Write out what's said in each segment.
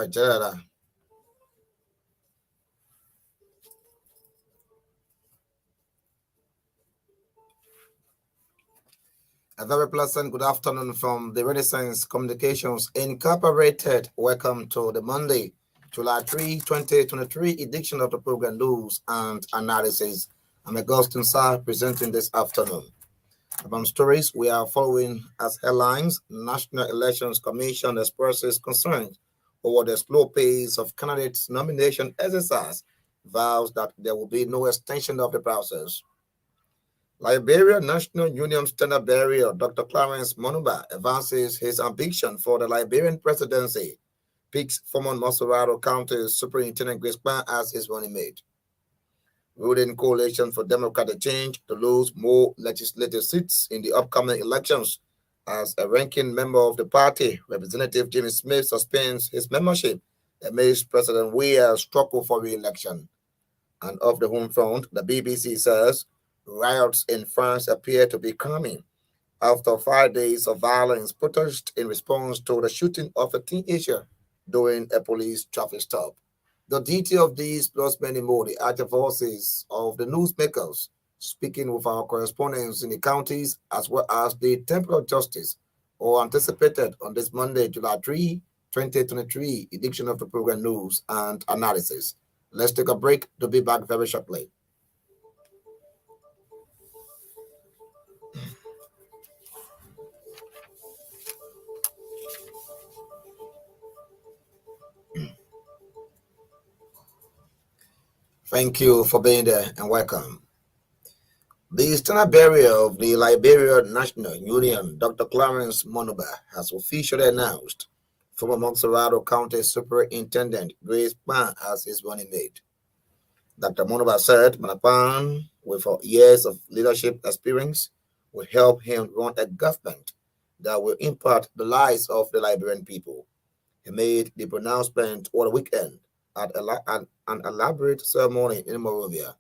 Gerald. A very pleasant good afternoon from the Renaissance Communications Incorporated. Welcome to the Monday, July 3, 2023 edition of the program News and Analysis. I'm Augustin SAAH presenting this afternoon. Among stories we are following as headlines: National Elections Commission expresses concern over the slow pace of candidates' nomination exercise, vows that there will be no extension of the process. Liberia National Union Standard Bearer Dr. Clarence Monuba advances his ambition for the Liberian presidency, picks former Masurado County Superintendent Grace Pan as his running mate. Ruling Coalition for Democratic Change to lose more legislative seats in the upcoming elections as a ranking member of the party, Representative Jimmy Smith, suspends his membership amidst President Weah's struggle for re-election. And off the home front, the BBC says riots in France appear to be calming after 5 days of violence protest in response to the shooting of a teenager during a police traffic stop. The detail of these plus many more, the active voices of the newsmakers speaking with our correspondents in the counties as well as the Temple of Justice are anticipated on this Monday, July 3, 2023 edition of the program News and Analysis. Let's take a break to be back very shortly. Thank you for being there and welcome. The standard bearer of the Liberia National Union, Dr. Clarence Monuba, has officially announced former Montserrado County Superintendent Grace Pan as his running mate. Dr. Monuba said Manapan, with years of leadership experience, will help him run a government that will impact the lives of the Liberian people. He made the pronouncement over the weekend at an elaborate ceremony in Monrovia.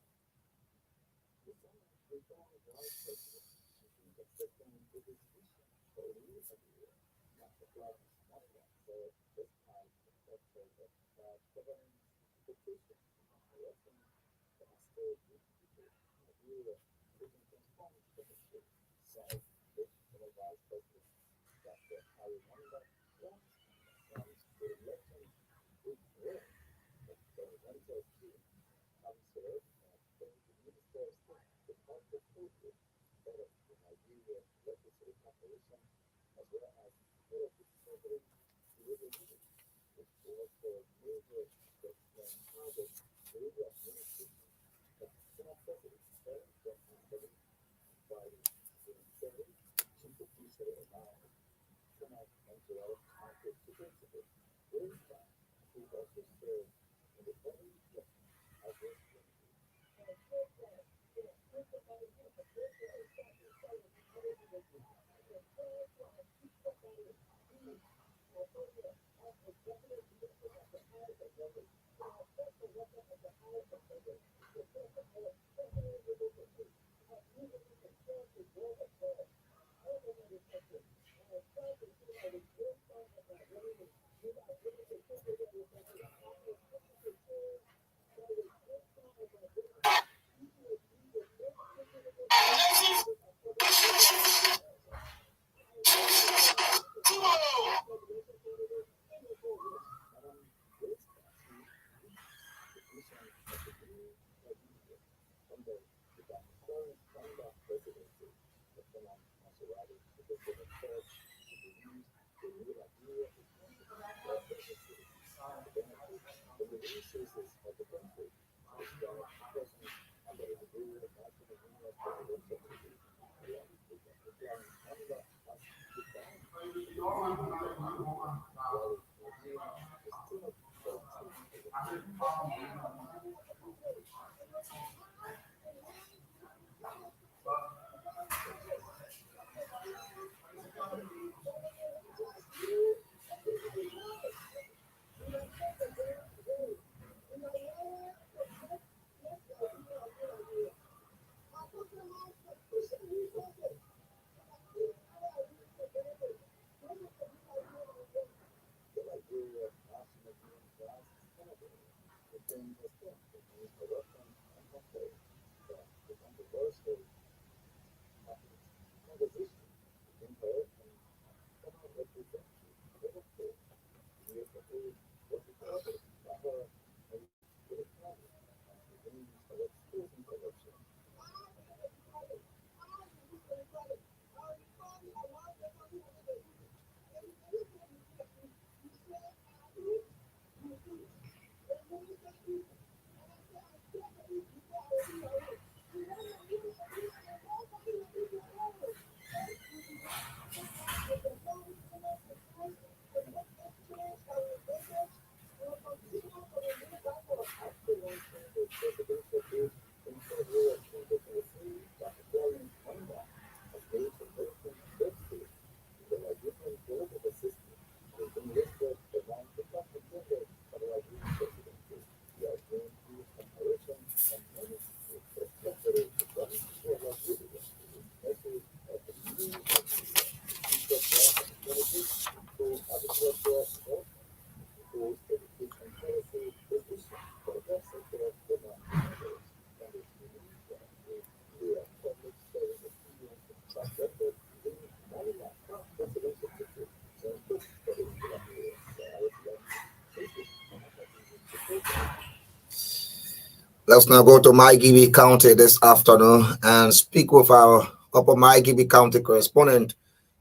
Let's now go to Maigibi County this afternoon and speak with our Upper Maigibi County correspondent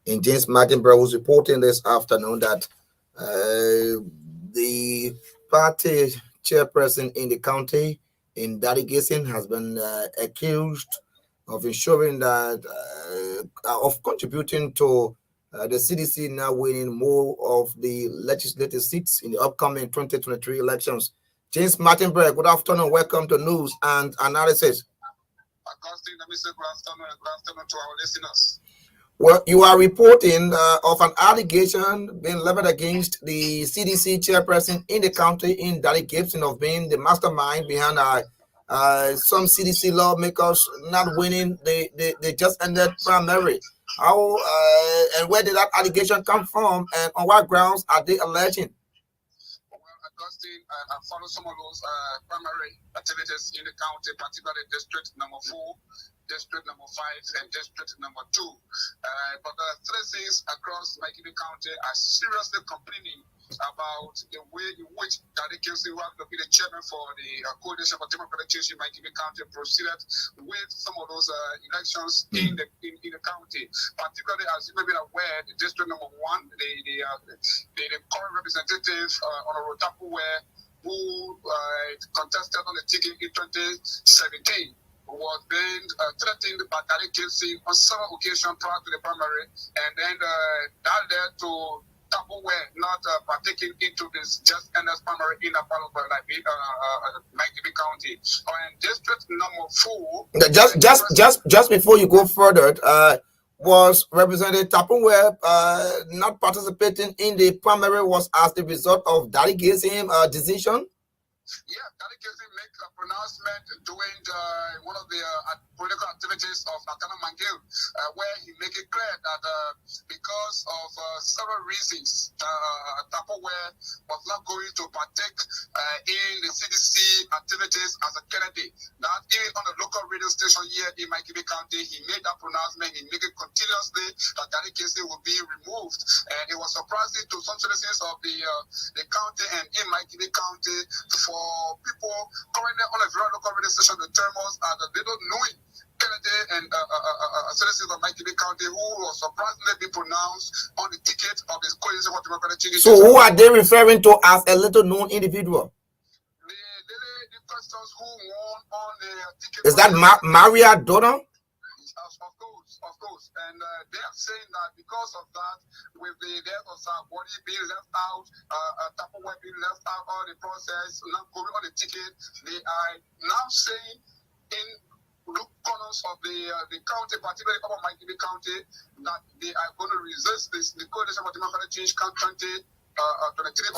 in James Martinborough, who's reporting this afternoon that the party chairperson in the county, in Daddy Gissing, has been accused of ensuring that of contributing to the CDC now winning more of the legislative seats in the upcoming 2023 elections. James Martinborough, good afternoon. Welcome to News and Analysis. Augustine, let me say good afternoon to our listeners. Well, you are reporting of an allegation being leveled against the CDC chairperson in the county, in Daddy Gibson, of being the mastermind behind some CDC lawmakers not winning the just ended primary. How and where did that allegation come from, and on what grounds are they alleging? Well, Augustine, I follow some of those primary activities in the county, particularly district number 4. District number 5 and district number 2. But there are 3 things across Maigibi County are seriously complaining about the way in which Daddy Gissing, who has to be the chairman for the Coalition for Democratic Change in Maigibi County, proceeded with some of those elections in the county. Particularly, as you may be aware, the district number 1, the current representative on a Rotapuwe, who contested on the ticket in 2017. Was then threatened by Daddy Gissing on several occasions prior to the primary, and then that led to Tapuwe not partaking into this just ended primary in a part of Maigibi County. And district number 4. Just before you go further, was Representative Tapuwe not participating in the primary was as the result of Daddy Gissing decision? Yeah, Daddy Gissing made a pronouncement during one of the political activities of Natana Mangil, where he made it clear that because of several reasons, Tapuwe was not going to partake in the CDC activities as a candidate. That even on the local radio station here in Maigibi County, he made that pronouncement. He made it continuously that Daddy Gissing will be removed. And it was surprising to some citizens of the county and in Maigibi County for people currently on a very local radio station to term us as a little knowing candidate and citizens of Maigibi County who was surprisingly being pronounced on the ticket of the Coalition for Democratic Change. So who are they referring to as a little known individual? The persons who won on the ticket. Is that Maria Donna? Of course. And they are saying that because of that, with the death of somebody being left out, Tapuwe being left out of the process, not going on the ticket, they are now saying in corners of the county, particularly Upper Maigibi County, that they are going to resist this. The Coalition for Democratic Change 2023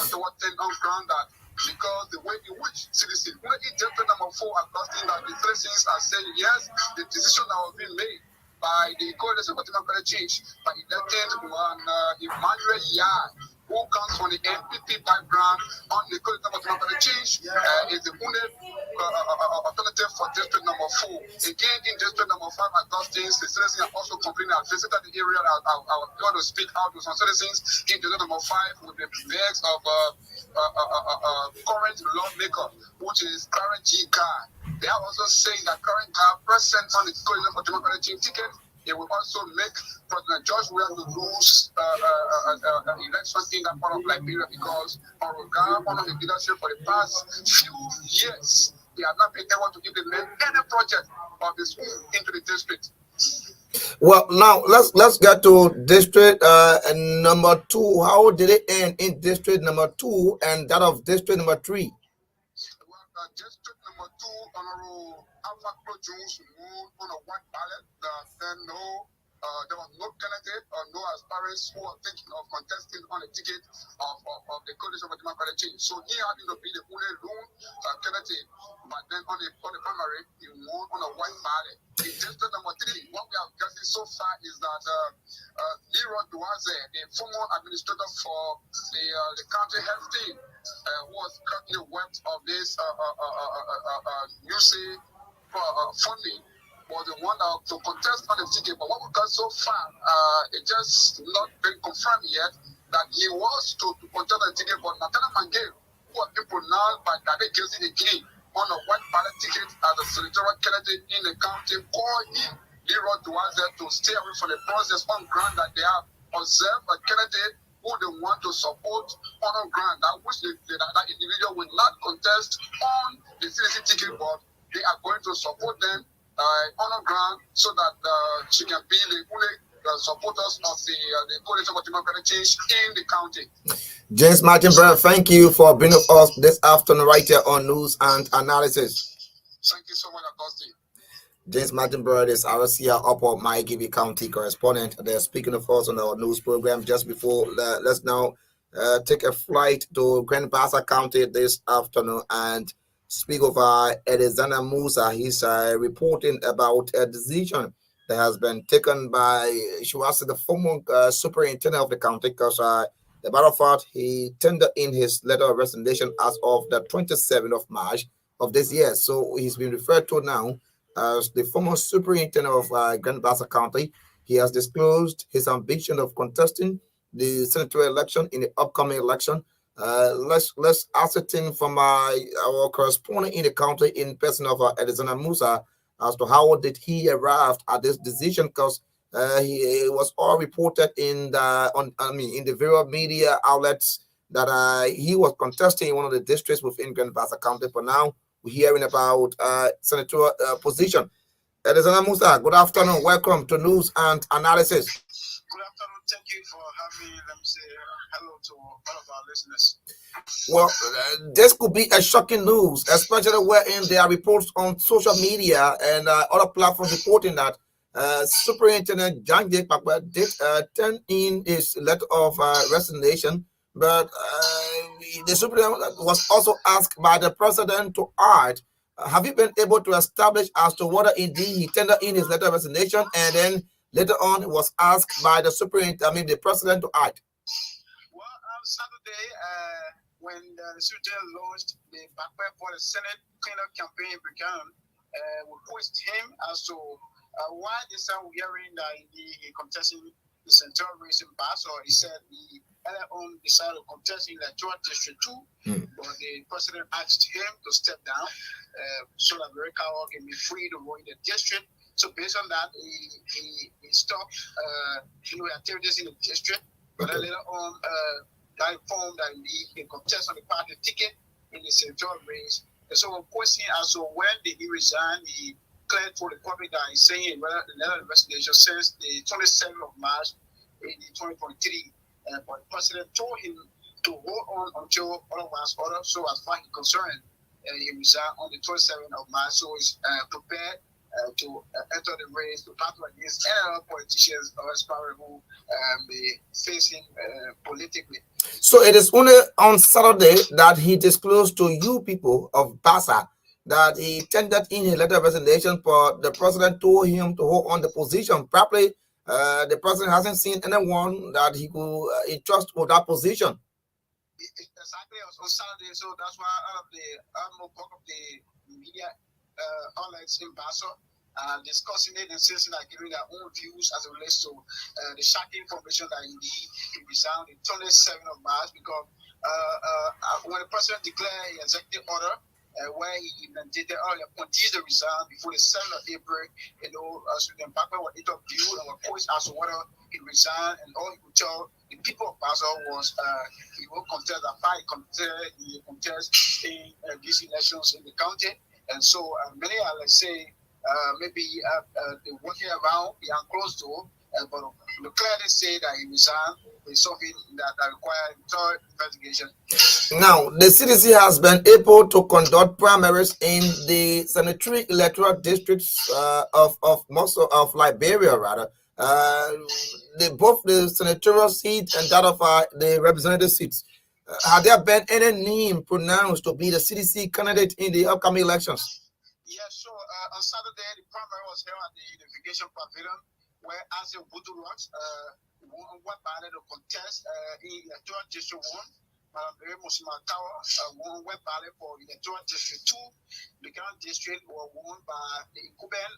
on the 10 on ground that because the way in which CDC, when it district number 4 Augustine, that the 3 things are saying yes, the decision that was being made by the Coalition for Democratic Change by elected Emmanuel Yai, who comes from the NPP background on the Coalition for Democratic Change, is the only alternative for district number 4. Again, in district number 5, Augustine, the citizens are also complaining. I visited the area. I want to speak out to some citizens in district number 5 with the vex of current lawmaker, which is current G Guy. They are also saying that current Guy present on the coalition for democratic ticket. It will also make President George Weah to lose election in that part of Liberia because Oruga, one of the leadership for the past few years, they have not been able to implement any project of this into the district. Well, now let's get to district number 2. How did it end in district number 2 and that of district number 3? Well, district number 2, Honorable Alpha Jones moved on a white ballot. Then there was no candidate or no aspirants who were thinking of contesting on a ticket of the coalition for democratic change. So he happened to be the only lone candidate, but then on the primary, he won on a white ballot. In district number 3, what we have gotten so far is that Leroy Duaze, the former administrator for the county health team, was currently wept of this UC funding, was the one that to contest on the ticket. But what we got so far, it just not been confirmed yet that he was to contest on the ticket. But Natana Mangel, who has been pronounced by David Gilson again on a white ballot ticket as a senatorial candidate in the county, called him Leroy Duaze to stay away from the process on ground that they have observed a candidate who they want to support on ground, that which that individual will not contest on the CDC ticket, but they are going to support them on ground so that she can be the only supporters of the coalition for democratic change in the county. James Martin, brother, thank you for being with us this afternoon right here on News and Analysis. Thank you so much, Augustine. James Martin Bird is our Upper Maigebe County correspondent. They're speaking of us on our news program. Just before, let's now take a flight to Grand Bassa County this afternoon and speak of Edizana Musa. He's reporting about a decision that has been taken by, she was the former superintendent of the county, because the matter of fact, he tendered in his letter of resignation as of the 27th of March of this year. So he's been referred to now as the former superintendent of Grand Bassa County. He has disclosed his ambition of contesting the senatorial election in the upcoming election. Let's ascertain from our correspondent in the county in person of Edizana Musa as to how did he arrive at this decision, because it was all reported in the various media outlets that he was contesting in one of the districts within Grand Bassa County. But now we're hearing about senatorial position. Edizana Musa, good afternoon. Welcome to News and Analysis. Good afternoon. Thank you for having me. Let me say hello to all of our listeners. Well, this could be a shocking news, especially wherein there are reports on social media and other platforms reporting that Superintendent John J. Pakwa did turn in his letter of resignation, but the superintendent was also asked by the president to act. Have you been able to establish as to whether indeed he tendered in his letter of resignation and then later on was asked by the superintendent, the president, to act? Well, on Saturday, when the superintendent launched the Backward for the Senate cleanup campaign began, we pushed him as to why this time we're hearing that he contesting the central race in Basso. He said he earlier on decided to contest in the District 2, but the president asked him to step down so that America can be free to run the district. So based on that, he stopped activities in the district, but then later on got informed that he can contest on the party ticket in the central race. And so we're questioning as to when did he resign. He cleared for the public that he's saying another investigation since the 27th of March in 2023. But the president told him to hold on until otherwise ordered. So as far as he's concerned, he resigned on the 27th of March. So he's prepared to enter the race to battle against any other politicians or aspirants who may face him politically. So it is only on Saturday that he disclosed to you people of Bassa that he tendered in a letter of resignation, but the president told him to hold on the position. Probably the president hasn't seen anyone that he could entrust with that position. Exactly. was on Saturday, so that's why out of the almost bulk of the media outlets in Basel discussing it and saying that giving their own views as it relates to the shocking information that he resigned the 27th of March because when the president declared an executive order where he mandated all the appointees to resign before the 7th of April, so the embarkment was interviewed and was poised as to whether he resigned, and all he could tell the people of Basel was he will contest the fight, contest in these elections in the county. And so many are, let's say, maybe they're working around behind closed door, but clearly say that he resigned is something that requires thorough investigation. Now, the CDC has been able to conduct primaries in the sanitary electoral districts of most of Liberia, rather. Both the senatorial seat and that of the representative seats. Have there been any name pronounced to be the CDC candidate in the upcoming elections? Yes, so on Saturday, the primary was held at the Unification Pavilion, where Asa Budu Rocks went by to contest in Electoral District 1. Very Muslimakawa went by for Electoral District 2. The current district was won by the incumbent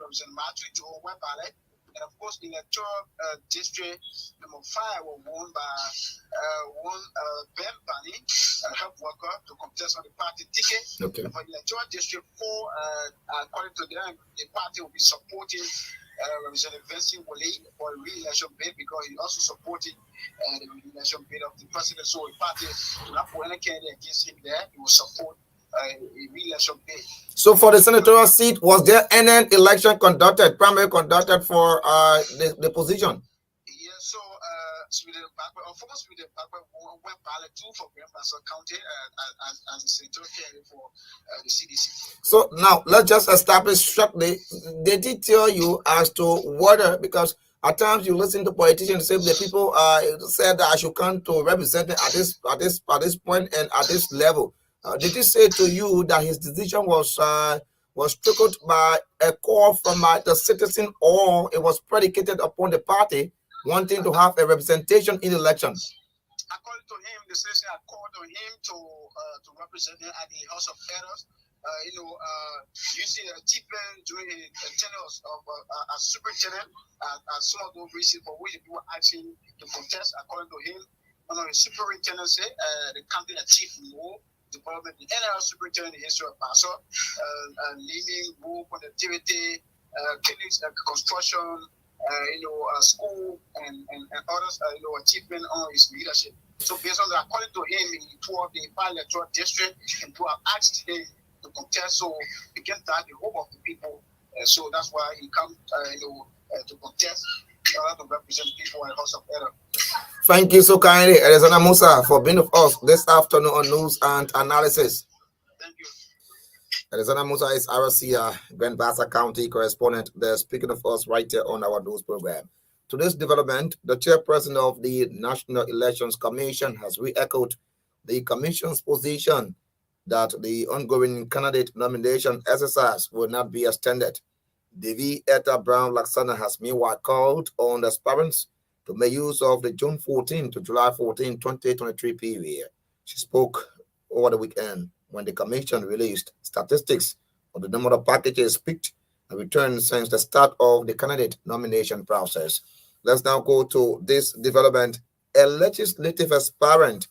Representative Matthew Joe went by. And of course, Electoral District number 5 was won by Ben Bani, a health worker, to contest on the party ticket. Okay. For Electoral District 4, according to them, the party will be supporting Representative Vincent Wale for a re-election bid because he also supported the re-election bid of the president. So the party will not put any candidate against him there. He will support a re-election bid. So for the senatorial seat, was there any election conducted, primary conducted for the position? Yes, so Alphonse Sweden went ballot too for Grand Bassa County as the senatorial candidate for the CDC. So now let's just establish shortly. They did tell you as to whether, because at times you listen to politicians say the people said that I should come to represent at this point and at this level. Did he say to you that his decision was triggered by a call from the citizen, or it was predicated upon the party wanting to have a representation in elections? According to him, the citizen had called on him to represent him at the House of Elders. You see T-Plan during the tenures of a superintendent, some of those reasons for which people actually to contest, according to him, one of the superintendents said the county chief role development, the NRL superintendent in the history of Paso, living, road connectivity, clinics, construction, school and others, achievement on his leadership. So based on that, according to him, he toured the electoral district and to have asked him to contest, so he can start the hope of the people. So that's why he comes, to contest to represent people in the House of Elders. Thank you so kindly, Alexander Musa, for being with us this afternoon on News and Analysis. Thank you. Alexander Musa is RCA, Grand Bassa County correspondent. They're speaking of us right here on our news program. To this development, the chairperson of the National Elections Commission has re-echoed the commission's position that the ongoing candidate nomination exercise will not be extended. Devi Etta Brown Laksana has meanwhile called on the aspirants to make use of the June 14 to July 14, 2023 period. She spoke over the weekend when the commission released statistics of the number of packages picked and returned since the start of the candidate nomination process. Let's now go to this development. A legislative aspirant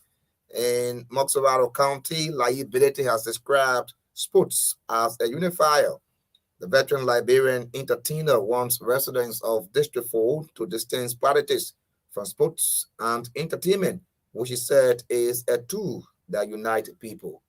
in Moxoraro County, Liability, has described sports as a unifier. The veteran Liberian entertainer wants residents of District 4 to distance politics from sports and entertainment, which he said is a tool that unites people.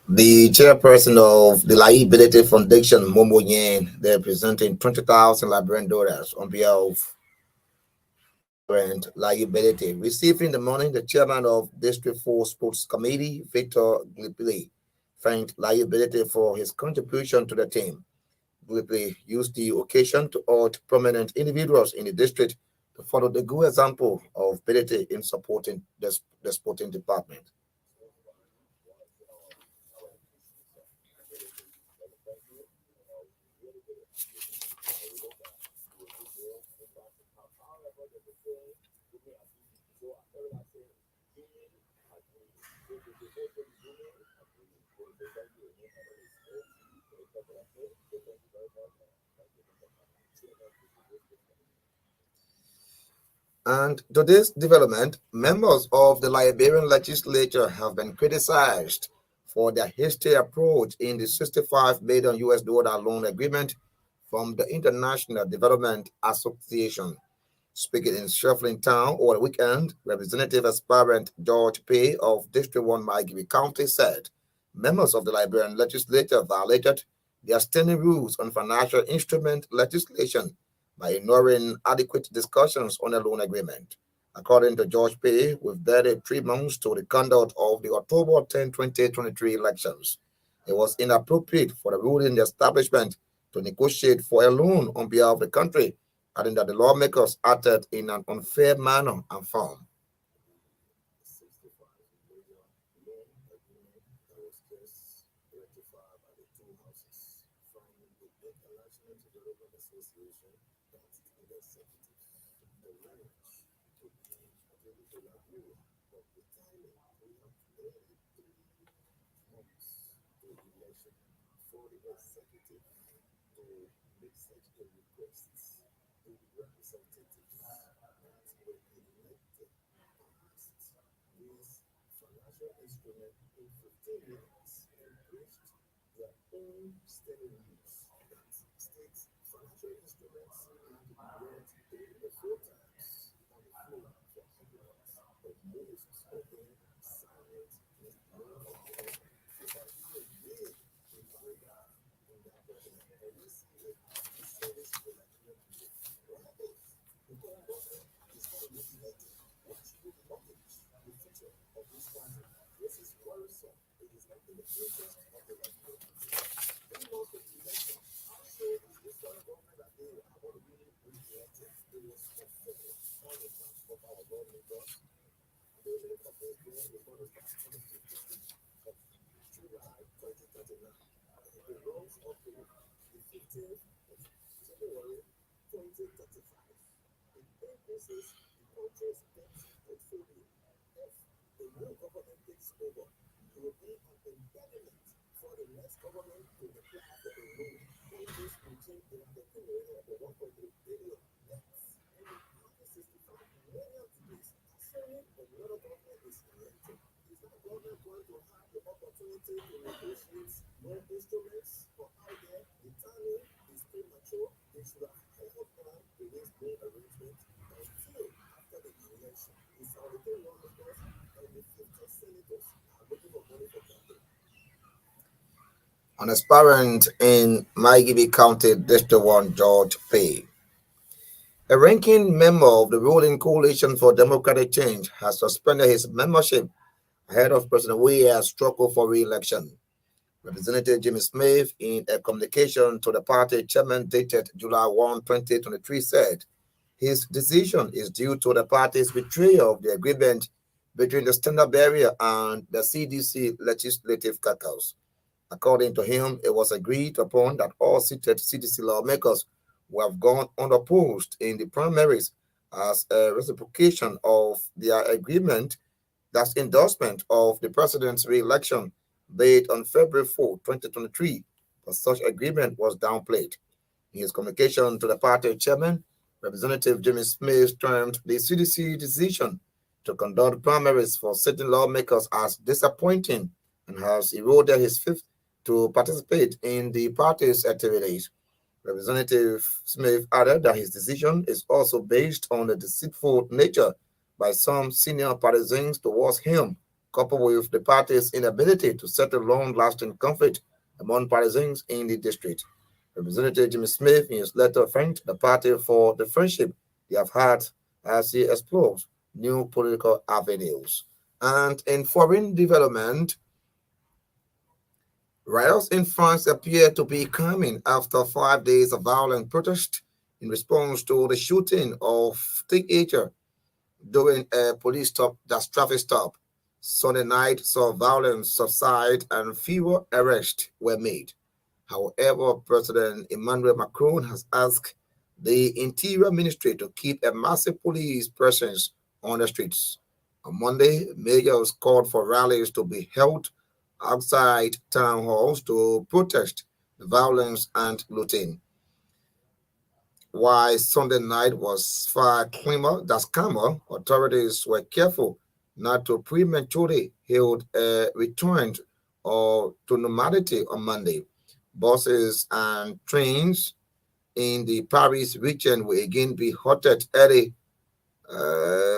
The chairperson of the Liability Foundation, Momo Yen, they're presenting 20,000 Liberian dollars on behalf of current liability. Receiving the money, the chairman of District 4 Sports Committee, Victor Glipley, thanked liability for his contribution to the team. Glipley used the occasion to urge prominent individuals in the district to follow the good example of ability in supporting the sporting department. And to this development, members of the Liberian legislature have been criticized for their hasty approach in the $65 billion loan agreement from the International Development Association. Speaking in Shuffling Town over the weekend, Representative Aspirant George Pay of District 1 Maghiri County said members of the Liberian legislature violated their standing rules on financial instrument legislation by ignoring adequate discussions on a loan agreement. According to George Pay, with barely 3 months to the conduct of the October 10, 2023 elections, it was inappropriate for the ruling establishment to negotiate for a loan on behalf of the country, adding that the lawmakers acted in an unfair manner and form. an aspirant in Maygibi County, District 1, George P. A ranking member of the ruling Coalition for Democratic Change has suspended his membership ahead of President Weah's struggle for re-election. Representative Jimmy Smith, in a communication to the party chairman dated July 1, 2023, said his decision is due to the party's betrayal of the agreement between the Standard Bearer and the CDC Legislative Caucus. According to him, it was agreed upon that all seated CDC lawmakers who have gone unopposed in the primaries as a reciprocation of their agreement, that's endorsement of the president's re-election date on February 4, 2023, but such agreement was downplayed. In his communication to the party chairman, Representative Jimmy Smith termed the CDC decision to conduct primaries for sitting lawmakers as disappointing and has eroded his faith to participate in the party's activities. Representative Smith added that his decision is also based on the deceitful nature by some senior partisans towards him, coupled with the party's inability to settle long lasting conflict among partisans in the district. Representative Jimmy Smith, in his letter, thanked the party for the friendship they have had as he explores new political avenues. And in foreign development, riots in France appear to be coming after 5 days of violent protest in response to the shooting of teenager during a police stop, that's traffic stop. Sunday night saw violence subside and fewer arrests were made. However, President Emmanuel Macron has asked the Interior Ministry to keep a massive police presence on the streets. On Monday, mayors called for rallies to be held outside town halls to protest the violence and looting. While Sunday night was far calmer, authorities were careful not to prematurely hail a return or to normality on Monday. Buses and trains in the Paris region will again be halted early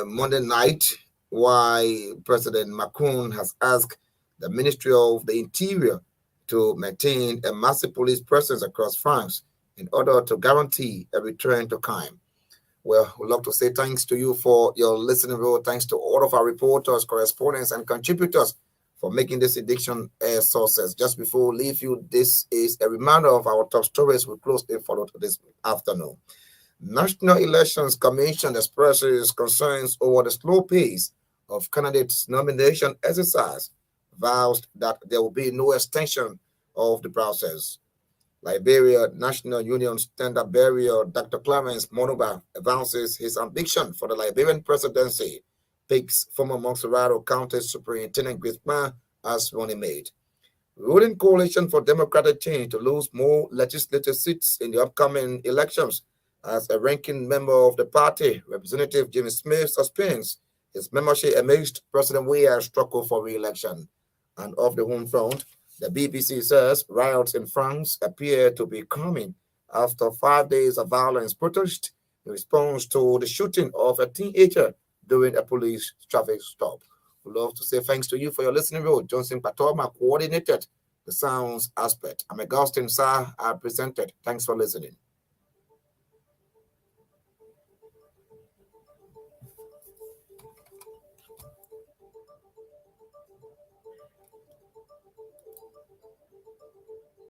Monday night, while President Macron has asked the Ministry of the Interior to maintain a massive police presence across France in order to guarantee a return to calm. Well, we'd love to say thanks to you for your listening role. Thanks to all of our reporters, correspondents, and contributors for making this edition a success. Just before we leave you, this is a reminder of our top stories we closely followed this afternoon. National Elections Commission expresses concerns over the slow pace of candidates' nomination exercise, vows that there will be no extension of the process. Liberia National Union Standard Bearer Dr. Clarence Monuba announces his ambition for the Liberian presidency, picks former Montserrat County Superintendent Griezmann as running mate. Ruling Coalition for Democratic Change to lose more legislative seats in the upcoming elections as a ranking member of the party, Representative Jimmy Smith suspends his membership amidst President Weah's struggle for re-election. And off the home front, the BBC says riots in France appear to be coming after 5 days of violence protest in response to the shooting of a teenager during a police traffic stop. We'd love to say thanks to you for your listening role. Johnson Patoma coordinated the sounds aspect. I'm Augustin SAAH. I presented. Thanks for listening.